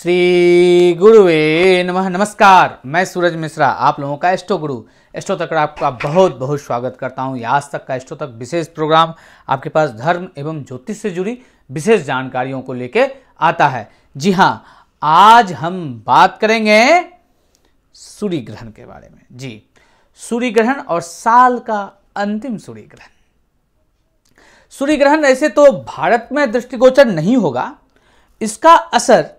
श्री गुरुवे नमः। नमस्कार, मैं सूरज मिश्रा, आप लोगों का एस्ट्रो गुरु एस्ट्रो तक आपका बहुत बहुत स्वागत करता हूं। आज तक का एस्ट्रो तक विशेष प्रोग्राम आपके पास धर्म एवं ज्योतिष से जुड़ी विशेष जानकारियों को लेके आता है। जी हाँ, आज हम बात करेंगे सूर्य ग्रहण के बारे में। जी, सूर्य ग्रहण और साल का अंतिम सूर्य ग्रहण। सूर्य ग्रहण ऐसे तो भारत में दृष्टिगोचर नहीं होगा, इसका असर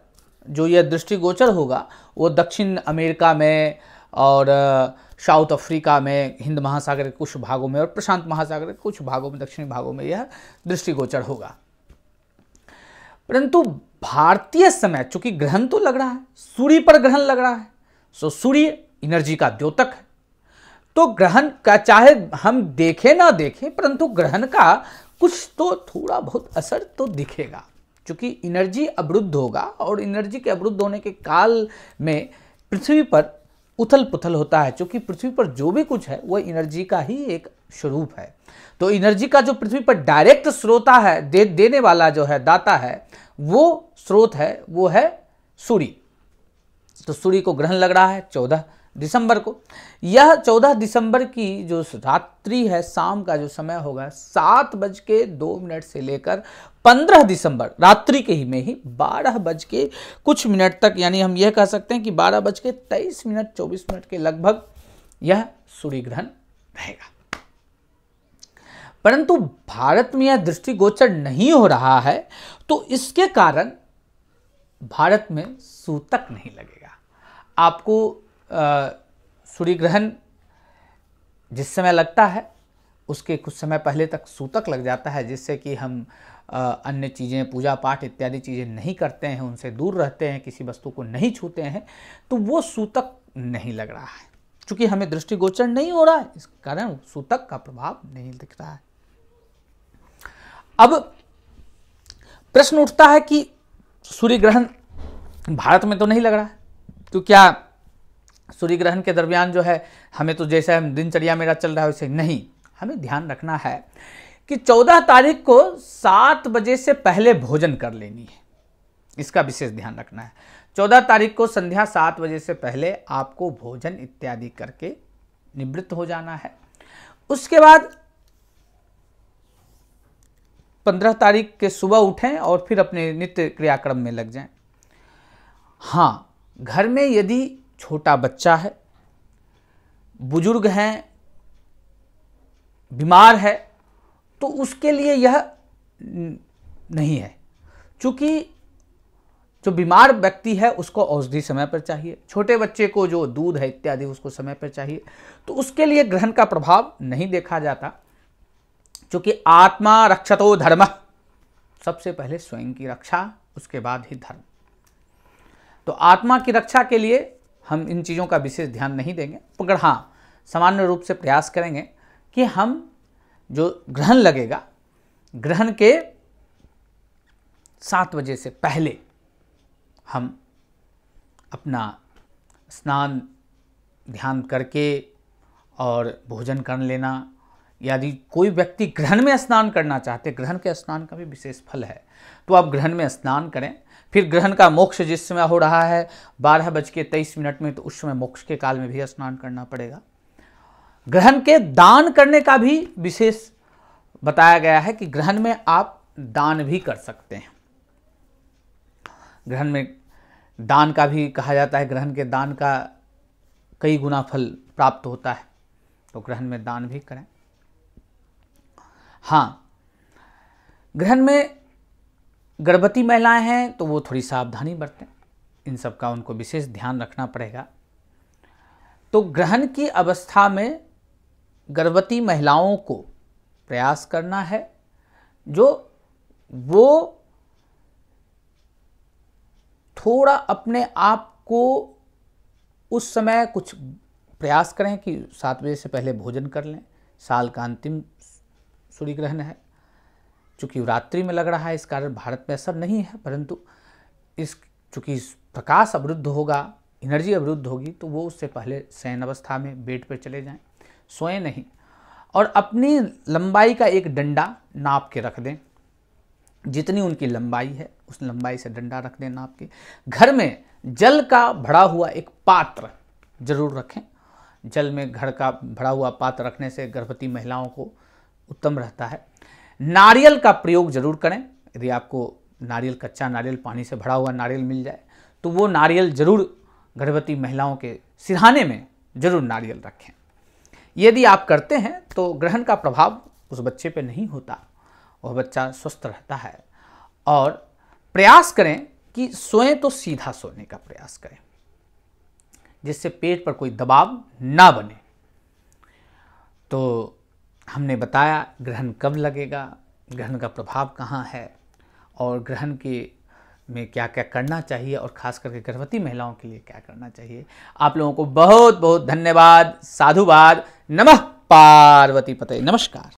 जो यह दृष्टिगोचर होगा वो दक्षिण अमेरिका में और साउथ अफ्रीका में, हिंद महासागर के कुछ भागों में और प्रशांत महासागर के कुछ भागों में, दक्षिणी भागों में यह दृष्टिगोचर होगा। परंतु भारतीय समय, चूंकि ग्रहण तो लग रहा है, सूर्य पर ग्रहण लग रहा है, सो सूर्य एनर्जी का द्योतक है, तो ग्रहण का चाहे हम देखें ना देखें, परंतु ग्रहण का कुछ तो थोड़ा बहुत असर तो दिखेगा। चूंकि एनर्जी अवरुद्ध होगा और एनर्जी के अवरुद्ध होने के काल में पृथ्वी पर उथल पुथल होता है। चूंकि पृथ्वी पर जो भी कुछ है वह एनर्जी का ही एक स्वरूप है, तो एनर्जी का जो पृथ्वी पर डायरेक्ट स्रोता है, देने वाला जो है, दाता है, वो स्रोत है, वो है सूर्य। तो सूर्य को ग्रहण लग रहा है 14 दिसंबर को। यह 14 दिसंबर की जो रात्रि है, शाम का जो समय होगा 7:02 से लेकर 15 दिसंबर रात्रि के ही में ही 12 बज के कुछ मिनट तक, यानी हम यह कह सकते हैं कि 12:23 के लगभग यह सूर्य ग्रहण रहेगा। परंतु भारत में यह दृष्टिगोचर नहीं हो रहा है, तो इसके कारण भारत में सूतक नहीं लगेगा। आपको सूर्य ग्रहण जिस समय लगता है उसके कुछ समय पहले तक सूतक लग जाता है, जिससे कि हम अन्य चीज़ें, पूजा पाठ इत्यादि चीज़ें नहीं करते हैं, उनसे दूर रहते हैं, किसी वस्तु को नहीं छूते हैं, तो वो सूतक नहीं लग रहा है। क्योंकि हमें दृष्टिगोचर नहीं हो रहा है, इस कारण सूतक का प्रभाव नहीं दिख रहा है। अब प्रश्न उठता है कि सूर्य ग्रहण भारत में तो नहीं लग रहा है, तो क्या सूर्य ग्रहण के दरमियान जो है हमें तो जैसे हम दिनचर्या मेरा चल रहा है वैसे नहीं, हमें ध्यान रखना है कि 14 तारीख को 7 बजे से पहले भोजन कर लेनी है। इसका विशेष ध्यान रखना है। 14 तारीख को संध्या 7 बजे से पहले आपको भोजन इत्यादि करके निवृत्त हो जाना है। उसके बाद 15 तारीख के सुबह उठें और फिर अपने नित्य क्रियाक्रम में लग जाएं। हाँ, घर में यदि छोटा बच्चा है, बुजुर्ग हैं, बीमार है, तो उसके लिए यह नहीं है। चूंकि जो बीमार व्यक्ति है उसको औषधि समय पर चाहिए, छोटे बच्चे को जो दूध है इत्यादि उसको समय पर चाहिए, तो उसके लिए ग्रहण का प्रभाव नहीं देखा जाता। चूंकि आत्मा रक्षतो धर्म, सबसे पहले स्वयं की रक्षा, उसके बाद ही धर्म। तो आत्मा की रक्षा के लिए हम इन चीज़ों का विशेष ध्यान नहीं देंगे, मगर हाँ, सामान्य रूप से प्रयास करेंगे कि हम जो ग्रहण लगेगा, ग्रहण के 7 बजे से पहले हम अपना स्नान ध्यान करके और भोजन कर लेना। यदि कोई व्यक्ति ग्रहण में स्नान करना चाहते, ग्रहण के स्नान का भी विशेष फल है, तो आप ग्रहण में स्नान करें। फिर ग्रहण का मोक्ष जिस समय हो रहा है 12:23 में, तो उस समय मोक्ष के काल में भी स्नान करना पड़ेगा। ग्रहण के दान करने का भी विशेष बताया गया है कि ग्रहण में आप दान भी कर सकते हैं। ग्रहण में दान का भी कहा जाता है, ग्रहण के दान का कई गुना फल प्राप्त होता है, तो ग्रहण में दान भी करें। हाँ, ग्रहण में गर्भवती महिलाएं हैं तो वो थोड़ी सावधानी बरतें, इन सब का उनको विशेष ध्यान रखना पड़ेगा। तो ग्रहण की अवस्था में गर्भवती महिलाओं को प्रयास करना है जो वो थोड़ा अपने आप को उस समय कुछ प्रयास करें कि 7 बजे से पहले भोजन कर लें। साल का अंतिम सूर्य ग्रहण है, चूँकि रात्रि में लग रहा है, इस कारण भारत में असर नहीं है, परंतु चूँकि प्रकाश अवरुद्ध होगा, एनर्जी अवरुद्ध होगी, तो वो उससे पहले शयन अवस्था में बेड पर चले जाएं, सोएं नहीं, और अपनी लंबाई का एक डंडा नाप के रख दें। जितनी उनकी लंबाई है उस लंबाई से डंडा रख देना। आपके घर में जल का भरा हुआ एक पात्र जरूर रखें। जल में घर का भरा हुआ पात्र रखने से गर्भवती महिलाओं को उत्तम रहता है। नारियल का प्रयोग जरूर करें। यदि आपको नारियल, कच्चा नारियल, पानी से भरा हुआ नारियल मिल जाए तो वो नारियल जरूर गर्भवती महिलाओं के सिरहाने में जरूर नारियल रखें। यदि आप करते हैं तो ग्रहण का प्रभाव उस बच्चे पे नहीं होता, वह बच्चा स्वस्थ रहता है। और प्रयास करें कि सोएं तो सीधा सोने का प्रयास करें, जिससे पेट पर कोई दबाव ना बने। तो हमने बताया ग्रहण कब लगेगा, ग्रहण का प्रभाव कहाँ है और ग्रहण के में क्या क्या करना चाहिए और खास करके गर्भवती महिलाओं के लिए क्या करना चाहिए। आप लोगों को बहुत बहुत धन्यवाद, साधुवाद, नमः पार्वती पते, नमस्कार।